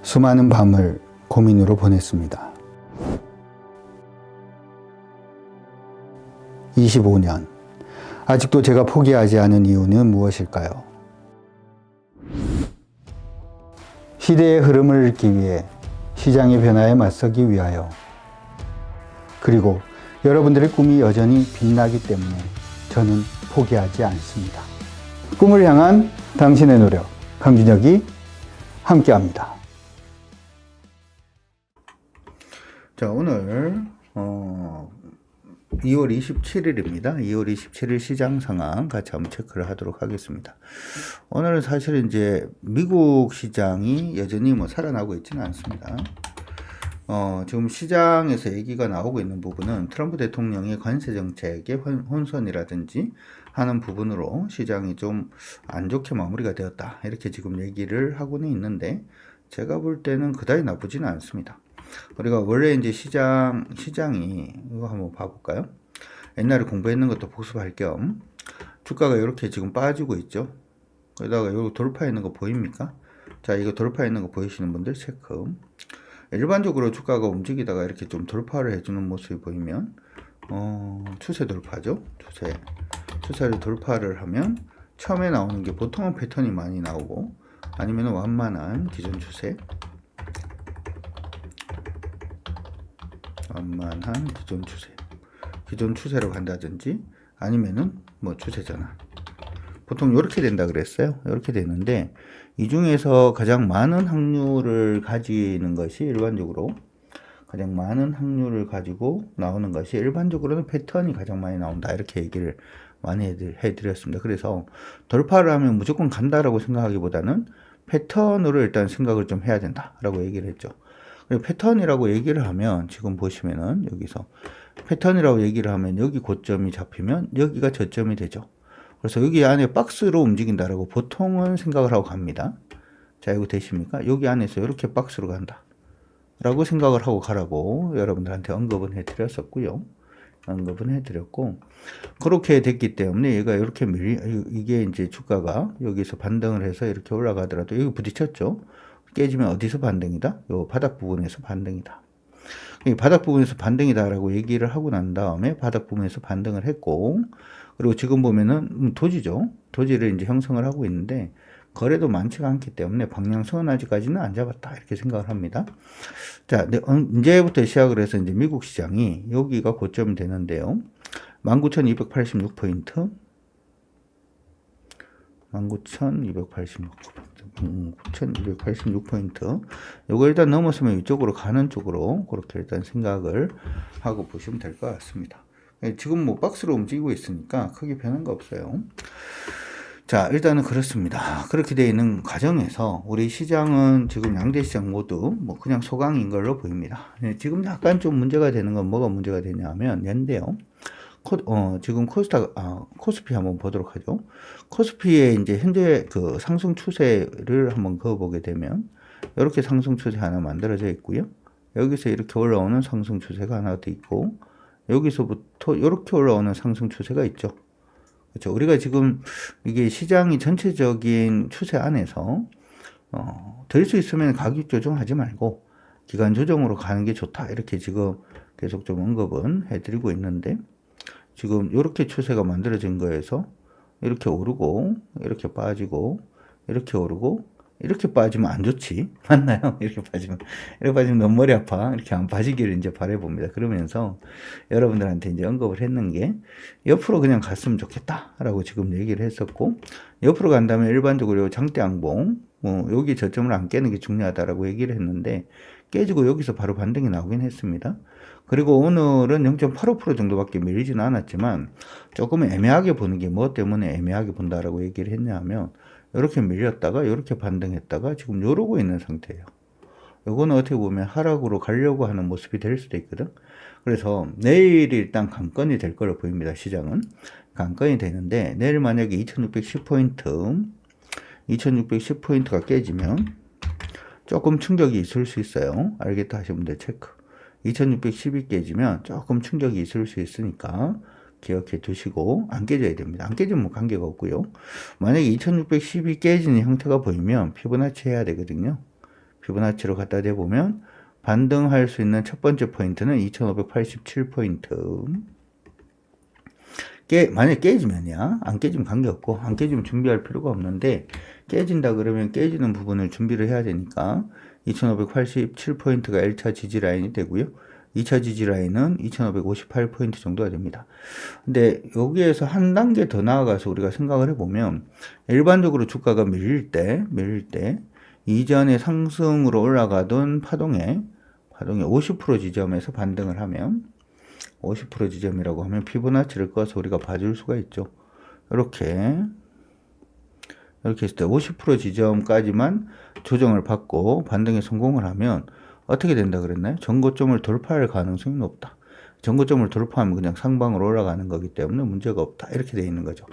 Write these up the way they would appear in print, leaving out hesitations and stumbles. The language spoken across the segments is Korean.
수많은 밤을 고민으로 보냈습니다. 25년. 아직도 제가 포기하지 않은 이유는 무엇일까요? 시대의 흐름을 읽기 위해, 시장의 변화에 맞서기 위하여, 그리고 여러분들의 꿈이 여전히 빛나기 때문에 저는 포기하지 않습니다. 꿈을 향한 당신의 노력, 강준혁이 함께합니다. 자, 오늘 2월 27일입니다. 2월 27일 시장 상황 같이 한번 체크를 하도록 하겠습니다. 오늘은 사실은 이제 미국 시장이 여전히 살아나고 있지는 않습니다. 지금 시장에서 얘기가 나오고 있는 부분은 트럼프 대통령의 관세 정책의 혼선이라든지 하는 부분으로 시장이 좀 안 좋게 마무리가 되었다. 이렇게 지금 얘기를 하고는 있는데, 제가 볼 때는 그다지 나쁘지는 않습니다. 우리가 원래 이제 시장이 이거 한번 봐볼까요? 옛날에 공부했는 것도 복습할 겸 주가가 이렇게 지금 빠지고 있죠. 거기다가 여기 돌파 있는 거 보입니까? 자, 이거 돌파 있는 거 보이시는 분들 체크. 일반적으로 주가가 움직이다가 이렇게 좀 돌파를 해주는 모습이 보이면 추세 돌파죠. 추세를 돌파를 하면 처음에 나오는 게 보통은 패턴이 많이 나오고, 아니면 완만한 기존 추세, 기존 추세로 간다든지, 아니면은 추세 전환. 보통 이렇게 된다 그랬어요. 이렇게 되는데, 이 중에서 가장 많은 확률을 가지는 것이 가장 많은 확률을 가지고 나오는 것이 일반적으로는 패턴이 가장 많이 나온다. 이렇게 얘기를 많이 해드렸습니다. 그래서 돌파를 하면 무조건 간다라고 생각하기보다는 패턴으로 일단 생각을 좀 해야 된다라고 얘기를 했죠. 그리고 패턴이라고 얘기를 하면, 지금 보시면은 여기서 패턴이라고 얘기를 하면 여기 고점이 잡히면 여기가 저점이 되죠. 그래서 여기 안에 박스로 움직인다라고 보통은 생각을 하고 갑니다. 자, 이거 되십니까? 여기 안에서 이렇게 박스로 간다 라고 생각을 하고 가라고 여러분들한테 언급은 해드렸었고요. 그렇게 됐기 때문에 얘가 이렇게 이게 이제 주가가 여기서 반등을 해서 이렇게 올라가더라도 여기 부딪혔죠. 깨지면 어디서 반등이다? 요 바닥 부분에서 반등이다. 이 바닥 부분에서 반등이다라고 얘기를 하고 난 다음에 바닥 부분에서 반등을 했고, 그리고 지금 보면은 도지죠. 도지를 이제 형성을 하고 있는데, 거래도 많지가 않기 때문에 방향성은 아직까지는 안 잡았다, 이렇게 생각을 합니다. 자, 이제부터 시작을 해서 이제 미국 시장이 여기가 고점이 되는데요. 19,286포인트. 19,286포인트. 요거 일단 넘었으면 이쪽으로 가는 쪽으로 그렇게 일단 생각을 하고 보시면 될 것 같습니다. 지금 박스로 움직이고 있으니까 크게 변한 거 없어요. 자, 일단은 그렇습니다. 그렇게 되어 있는 과정에서 우리 시장은 지금 양대 시장 모두 그냥 소강인 걸로 보입니다. 지금 약간 좀 문제가 되는 건 뭐가 문제가 되냐면 연대요. 지금 코스피 한번 보도록 하죠. 코스피의 이제 현재 그 상승 추세를 한번 그어보게 되면, 이렇게 상승 추세 하나 만들어져 있고요. 여기서 이렇게 올라오는 상승 추세가 하나 더 있고, 여기서부터 이렇게 올라오는 상승 추세가 있죠. 그렇죠. 우리가 지금 이게 시장이 전체적인 추세 안에서 될 수 있으면 가격 조정하지 말고 기간 조정으로 가는 게 좋다, 이렇게 지금 계속 좀 언급은 해드리고 있는데, 지금 이렇게 추세가 만들어진 거에서 이렇게 오르고 이렇게 빠지고 이렇게 오르고 이렇게 빠지면 안 좋지, 맞나요? 이렇게 빠지면 너무 머리 아파. 이렇게 안 빠지기를 이제 바라봅니다. 그러면서 여러분들한테 이제 언급을 했는 게, 옆으로 그냥 갔으면 좋겠다라고 지금 얘기를 했었고, 옆으로 간다면 일반적으로 장대 양봉, 여기 저점을 안 깨는 게 중요하다라고 얘기를 했는데, 깨지고 여기서 바로 반등이 나오긴 했습니다. 그리고 오늘은 0.85% 정도밖에 밀리지는 않았지만, 조금 애매하게 보는 게 뭐 때문에 애매하게 본다라고 얘기를 했냐면, 이렇게 밀렸다가 이렇게 반등했다가 지금 이러고 있는 상태예요. 이거는 어떻게 보면 하락으로 가려고 하는 모습이 될 수도 있거든. 그래서 내일이 일단 강건이 될 걸로 보입니다. 시장은 강건이 되는데, 내일 만약에 2610포인트가 깨지면 조금 충격이 있을 수 있어요. 알겠다 하시는 분들 체크. 2610이 깨지면 조금 충격이 있을 수 있으니까 기억해 두시고, 안 깨져야 됩니다. 안 깨지면 관계가 없고요. 만약에 2610이 깨지는 형태가 보이면 피보나치 해야 되거든요. 피보나치로 갖다 대보면 반등할 수 있는 첫 번째 포인트는 2587포인트. 만약에 깨지면이야. 안 깨지면 관계없고, 안 깨지면 준비할 필요가 없는데, 깨진다 그러면 깨지는 부분을 준비를 해야 되니까 2587포인트가 1차 지지라인이 되고요. 2차 지지라인은 2558포인트 정도가 됩니다. 근데 여기에서 한 단계 더 나아가서 우리가 생각을 해보면 일반적으로 주가가 밀릴 때 이전에 상승으로 올라가던 파동의 50% 지점에서 반등을 하면 50% 지점이라고 하면 피보나치를 꺼서 우리가 봐줄 수가 있죠. 이렇게 했을 때 50% 지점까지만 조정을 받고 반등에 성공을 하면 어떻게 된다 그랬나요? 전고점을 돌파할 가능성이 높다. 전고점을 돌파하면 그냥 상방으로 올라가는 거기 때문에 문제가 없다. 이렇게 돼 있는 거죠.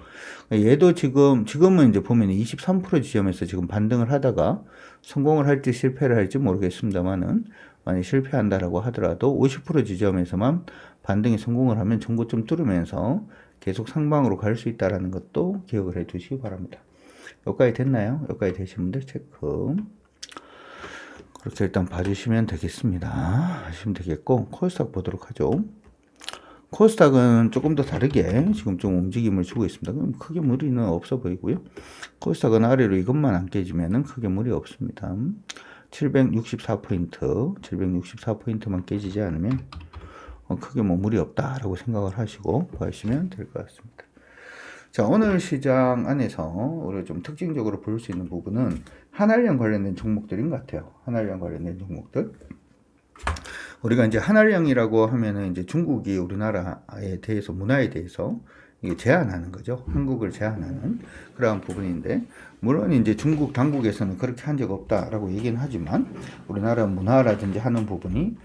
얘도 지금은 이제 보면 23% 지점에서 지금 반등을 하다가 성공을 할지 실패를 할지 모르겠습니다만은 만약 실패한다라고 하더라도 50% 지점에서만 반등에 성공을 하면 전고점 뚫으면서 계속 상방으로 갈 수 있다는 것도 기억을 해 두시기 바랍니다. 여기까지 됐나요? 여기까지 되신 분들 체크. 그렇게 일단 봐주시면 되겠습니다. 하시면 되겠고, 코스닥 보도록 하죠. 코스닥은 조금 더 다르게 지금 좀 움직임을 주고 있습니다. 그럼 크게 무리는 없어 보이고요. 코스닥은 아래로 이것만 안 깨지면은 크게 무리 없습니다. 764포인트만 깨지지 않으면 크게 뭐 무리 없다라고 생각을 하시고 보시면 될 것 같습니다. 자, 오늘 시장 안에서 우리가 좀 특징적으로 볼 수 있는 부분은 한알령 관련된 종목들인 것 같아요. 한알령 관련된 종목들. 우리가 이제 한알령이라고 하면은 이제 중국이 우리나라에 대해서 문화에 대해서 이게 제한하는 거죠. 한국을 제한하는 그러한 부분인데, 물론 이제 중국 당국에서는 그렇게 한 적 없다라고 얘기는 하지만 우리나라 문화라든지 하는 부분이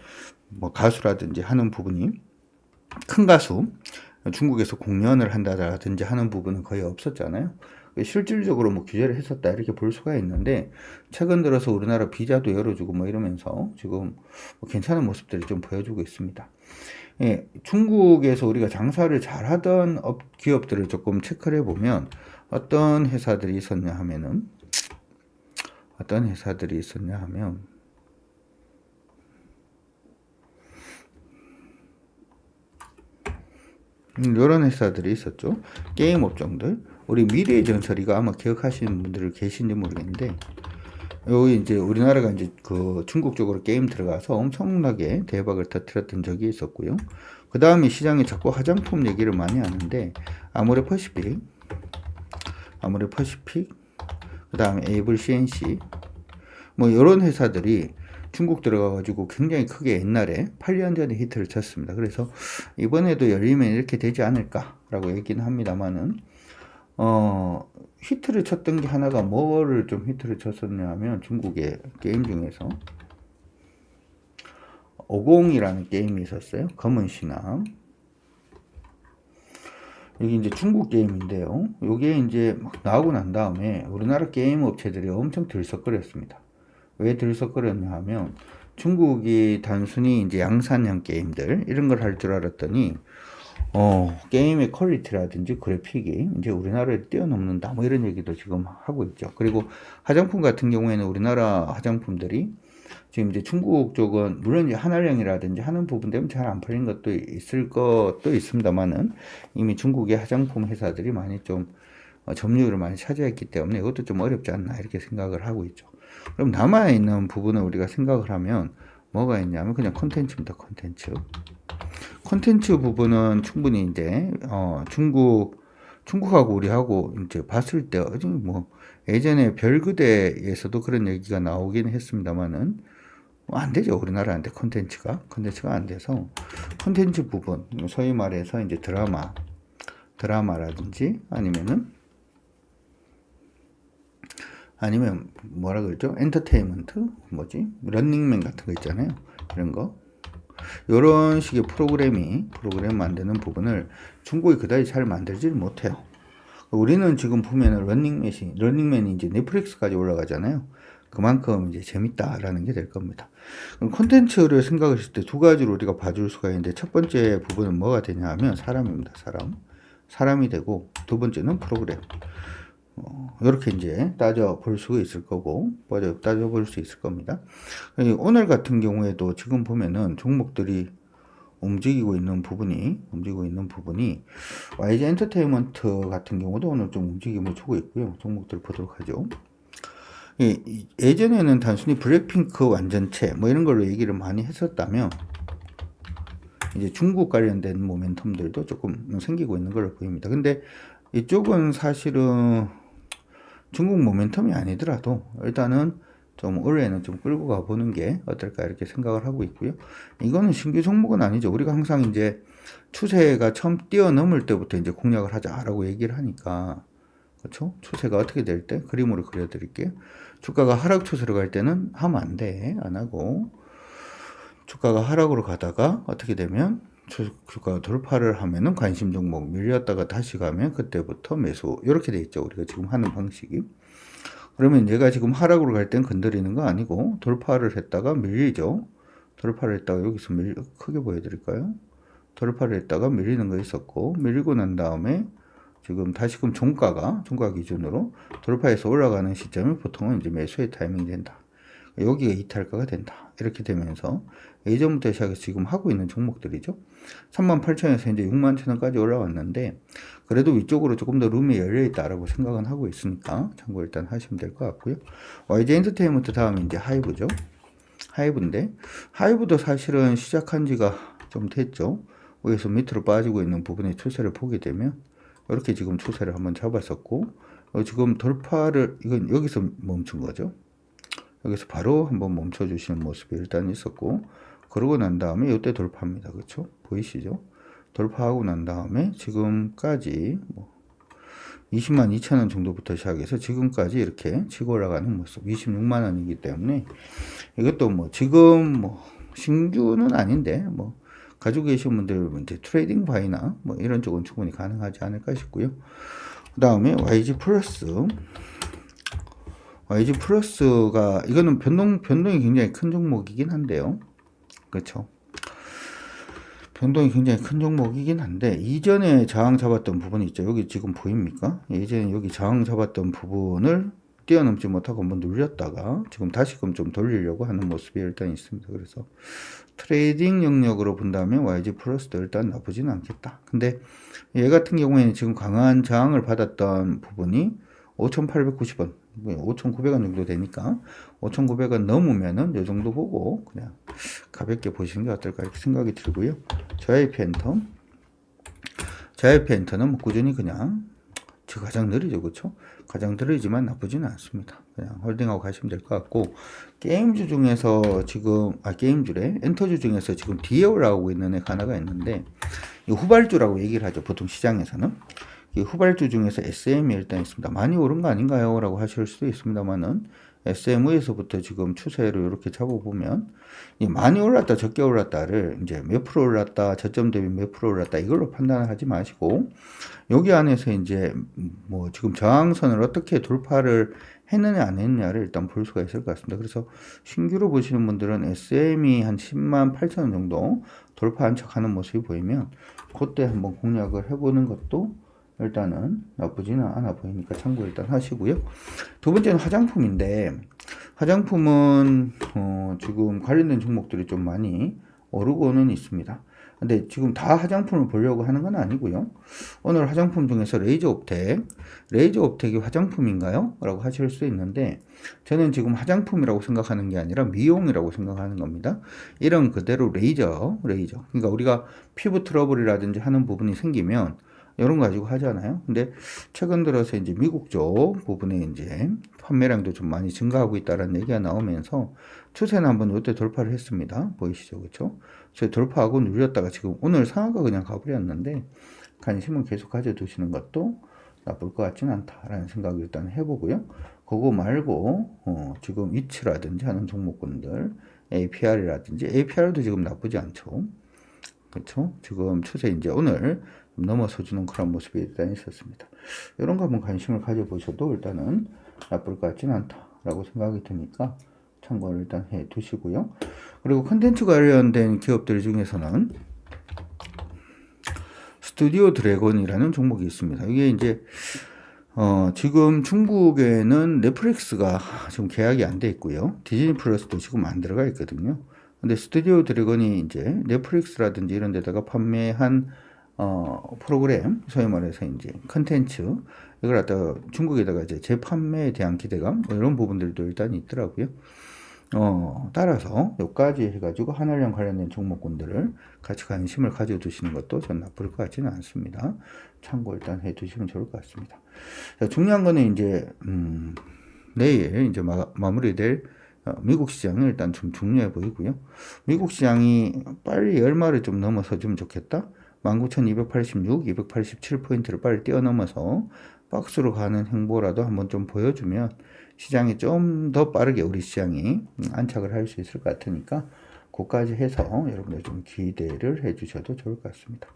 뭐 가수라든지 하는 부분이 큰 가수 중국에서 공연을 한다든지 하는 부분은 거의 없었잖아요. 실질적으로 뭐 규제를 했었다 이렇게 볼 수가 있는데, 최근 들어서 우리나라 비자도 열어주고 뭐 이러면서 지금 뭐 괜찮은 모습들이 좀 보여주고 있습니다. 예, 중국에서 우리가 장사를 잘하던 기업들을 조금 체크를 해보면 어떤 회사들이 있었냐 하면 이런 회사들이 있었죠. 게임 업종들. 우리 미래의 전설이가 아마 기억하시는 분들 계신지 모르겠는데, 여기 이제 우리나라가 이제 그 중국 쪽으로 게임 들어가서 엄청나게 대박을 터뜨렸던 적이 있었고요. 그 다음에 시장에 자꾸 화장품 얘기를 많이 하는데, 아모레퍼시픽, 그 다음에 에이블 CNC, 뭐 이런 회사들이 중국 들어가가지고 굉장히 크게 옛날에 8년 전에 히트를 쳤습니다. 그래서 이번에도 열리면 이렇게 되지 않을까라고 얘기는 합니다만은, 히트를 쳤던 게 하나가 뭐를 좀 히트를 쳤었냐 하면 중국의 게임 중에서 50이라는 게임이 있었어요. 검은 신앙. 여기 이제 중국 게임인데요. 요게 이제 막 나오고 난 다음에 우리나라 게임 업체들이 엄청 들썩거렸습니다. 왜 들썩거렸냐 하면 중국이 단순히 이제 양산형 게임들 이런 걸 할 줄 알았더니 게임의 퀄리티라든지 그래픽이 이제 우리나라에 뛰어넘는다 뭐 이런 얘기도 지금 하고 있죠. 그리고 화장품 같은 경우에는 우리나라 화장품들이 지금 이제 중국 쪽은 물론 이제 한알령이라든지 하는 부분 때문에 잘 안 팔린 것도 있을 것도 있습니다만은 이미 중국의 화장품 회사들이 많이 좀 점유율을 많이 차지했기 때문에 이것도 좀 어렵지 않나 이렇게 생각을 하고 있죠. 그럼 남아있는 부분을 우리가 생각을 하면 뭐가 있냐면 그냥 콘텐츠입니다. 콘텐츠 부분은 충분히 이제 중국하고 우리하고 이제 봤을 때 뭐 예전에 별그대에서도 그런 얘기가 나오긴 했습니다만은 안 되죠. 우리나라한테 콘텐츠가 안 돼서 콘텐츠 부분, 소위 말해서 이제 드라마라든지 아니면 뭐라 그러죠? 엔터테인먼트 런닝맨 같은 거 있잖아요. 이런 거. 이런 식의 프로그램 만드는 부분을 중국이 그다지 잘 만들지를 못해요. 우리는 지금 보면은 런닝맨이 이제 넷플릭스까지 올라가잖아요. 그만큼 이제 재밌다라는 게 될 겁니다. 그럼 콘텐츠를 생각했을 때 두 가지로 우리가 봐줄 수가 있는데, 첫 번째 부분은 뭐가 되냐 하면 사람입니다. 사람이 되고, 두 번째는 프로그램. 이렇게 이제 따져볼 수 있을 거고, 따져볼 수 있을 겁니다. 오늘 같은 경우에도 지금 보면은 종목들이 움직이고 있는 부분이 YG 엔터테인먼트 같은 경우도 오늘 좀 움직임을 주고 있고요. 종목들 보도록 하죠. 예전에는 단순히 블랙핑크 완전체 뭐 이런 걸로 얘기를 많이 했었다면 이제 중국 관련된 모멘텀들도 조금 생기고 있는 걸로 보입니다. 근데 이쪽은 사실은 중국 모멘텀이 아니더라도 일단은 좀 올해는 좀 끌고 가보는 게 어떨까 이렇게 생각을 하고 있고요. 이거는 신규 종목은 아니죠. 우리가 항상 이제 추세가 처음 뛰어넘을 때부터 이제 공략을 하자라고 얘기를 하니까, 그렇죠? 추세가 어떻게 될 때 그림으로 그려드릴게요. 주가가 하락 추세로 갈 때는 하면 안 돼. 안 하고, 주가가 하락으로 가다가 어떻게 되면 주가 돌파를 하면은 관심 종목 밀렸다가 다시 가면 그때부터 매수, 이렇게 돼 있죠. 우리가 지금 하는 방식이. 그러면 얘가 지금 하락으로 갈 땐 건드리는 거 아니고 돌파를 했다가 밀리죠. 돌파를 했다가 여기서 크게 보여드릴까요? 돌파를 했다가 밀리는 거 있었고, 밀리고 난 다음에 지금 다시금 종가 기준으로 돌파해서 올라가는 시점이 보통은 이제 매수의 타이밍이 된다. 여기가 이탈가가 된다. 이렇게 되면서 예전부터 시작해서 지금 하고 있는 종목들이죠. 38,000원에서 이제 61,000원까지 올라왔는데, 그래도 위쪽으로 조금 더 룸이 열려있다라고 생각은 하고 있으니까 참고 일단 하시면 될 것 같고요. YG 엔터테인먼트 다음에 이제 하이브죠. 하이브인데, 하이브도 사실은 시작한 지가 좀 됐죠. 여기서 밑으로 빠지고 있는 부분의 추세를 보게 되면 이렇게 지금 추세를 한번 잡았었고, 지금 돌파를, 이건 여기서 멈춘 거죠. 여기서 바로 한번 멈춰주시는 모습이 일단 있었고, 그러고 난 다음에 이때 돌파합니다. 그렇죠? 보이시죠? 돌파하고 난 다음에 지금까지 202,000원 정도부터 시작해서 지금까지 이렇게 치고 올라가는 모습, 26만원이기 때문에 이것도 지금 신규는 아닌데 가지고 계신 분들 이제 트레이딩 바이나 이런 쪽은 충분히 가능하지 않을까 싶고요. 그 다음에 YG 플러스가 이거는 변동이 굉장히 큰 종목이긴 한데요. 그렇죠? 변동이 굉장히 큰 종목이긴 한데, 이전에 저항 잡았던 부분이 있죠. 여기 지금 보입니까? 예전에 여기 저항 잡았던 부분을 뛰어넘지 못하고 한번 눌렸다가 지금 다시금 좀 돌리려고 하는 모습이 일단 있습니다. 그래서 트레이딩 영역으로 본다면 YG 플러스도 일단 나쁘지는 않겠다. 근데 얘 같은 경우에는 지금 강한 저항을 받았던 부분이 5,890원, 5,900원 정도 되니까 5,900원 넘으면은 이 정도 보고 그냥 가볍게 보시는 게 어떨까 이렇게 생각이 들고요. JYP 엔터는 꾸준히 그냥 가장 느리죠, 그렇죠? 가장 느리지만 나쁘지는 않습니다. 그냥 홀딩하고 가시면 될 것 같고, 게임주 중에서 지금 게임주래 엔터주 중에서 지금 뒤에 올라오고 있는 애가 하나가 있는데, 이 후발주라고 얘기를 하죠, 보통 시장에서는. 이 후발주 중에서 SM이 일단 있습니다. 많이 오른 거 아닌가요? 라고 하실 수도 있습니다만은, SM에서부터 지금 추세를 이렇게 잡아보면, 많이 올랐다, 적게 올랐다를 이제 몇 프로 올랐다, 저점 대비 몇 프로 올랐다, 이걸로 판단을 하지 마시고, 여기 안에서 이제 지금 저항선을 어떻게 돌파를 했느냐, 안 했느냐를 일단 볼 수가 있을 것 같습니다. 그래서 신규로 보시는 분들은 SM이 한 108,000원 정도 돌파한 척 하는 모습이 보이면, 그때 한번 공략을 해보는 것도 일단은 나쁘지는 않아 보이니까 참고 일단 하시고요. 두 번째는 화장품인데, 화장품은 지금 관련된 종목들이 좀 많이 오르고는 있습니다. 근데 지금 다 화장품을 보려고 하는 건 아니고요. 오늘 화장품 중에서 레이저 옵텍이 화장품인가요? 라고 하실 수 있는데, 저는 지금 화장품이라고 생각하는 게 아니라 미용이라고 생각하는 겁니다. 이런 그대로 레이저. 그러니까 우리가 피부 트러블이라든지 하는 부분이 생기면 이런 거 가지고 하잖아요. 근데 최근 들어서 이제 미국 쪽 부분에 이제 판매량도 좀 많이 증가하고 있다는 얘기가 나오면서 추세는 한번 이때 돌파를 했습니다. 보이시죠? 그렇죠? 그래서 돌파하고 눌렸다가 지금 오늘 상한가 그냥 가버렸는데, 관심은 계속 가져두시는 것도 나쁠 것 같지는 않다라는 생각을 일단 해보고요. 그거 말고 지금 위치라든지 하는 종목군들, APR도 지금 나쁘지 않죠. 그렇죠? 지금 추세 이제 오늘 넘어서주는 그런 모습이 일단 있었습니다. 이런 거 한번 관심을 가져보셔도 일단은 나쁠 것 같지는 않다라고 생각이 드니까 참고를 일단 해 두시고요. 그리고 컨텐츠 관련된 기업들 중에서는 스튜디오 드래곤이라는 종목이 있습니다. 이게 이제 지금 중국에는 넷플릭스가 지금 계약이 안 돼 있고요. 디즈니 플러스도 지금 안 들어가 있거든요. 근데 스튜디오 드래곤이 이제 넷플릭스라든지 이런 데다가 판매한 프로그램, 소위 말해서 이제 컨텐츠, 이걸 갖다가 중국에다가 이제 재판매에 대한 기대감, 뭐 이런 부분들도 일단 있더라고요. 따라서 여기까지 해가지고 한알령 관련된 종목군들을 같이 관심을 가져두시는 것도 전 나쁠 것 같지는 않습니다. 참고 일단 해두시면 좋을 것 같습니다. 자, 중요한 거는 이제, 내일 이제 마무리될 미국 시장은 일단 좀 중요해 보이고요. 미국 시장이 빨리 얼마를 좀 넘어서 주면 좋겠다. 19,286, 287포인트를 빨리 뛰어넘어서 박스로 가는 행보라도 한번 좀 보여주면 시장이 좀 더 빠르게 우리 시장이 안착을 할 수 있을 것 같으니까 그까지 해서 여러분들 좀 기대를 해 주셔도 좋을 것 같습니다.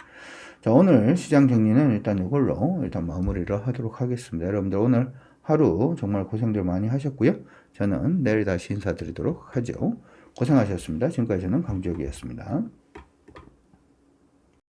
자, 오늘 시장 정리는 일단 이걸로 일단 마무리를 하도록 하겠습니다. 여러분들 오늘 하루 정말 고생들 많이 하셨고요. 저는 내일 다시 인사드리도록 하죠. 고생하셨습니다. 지금까지 저는 강주혁이었습니다.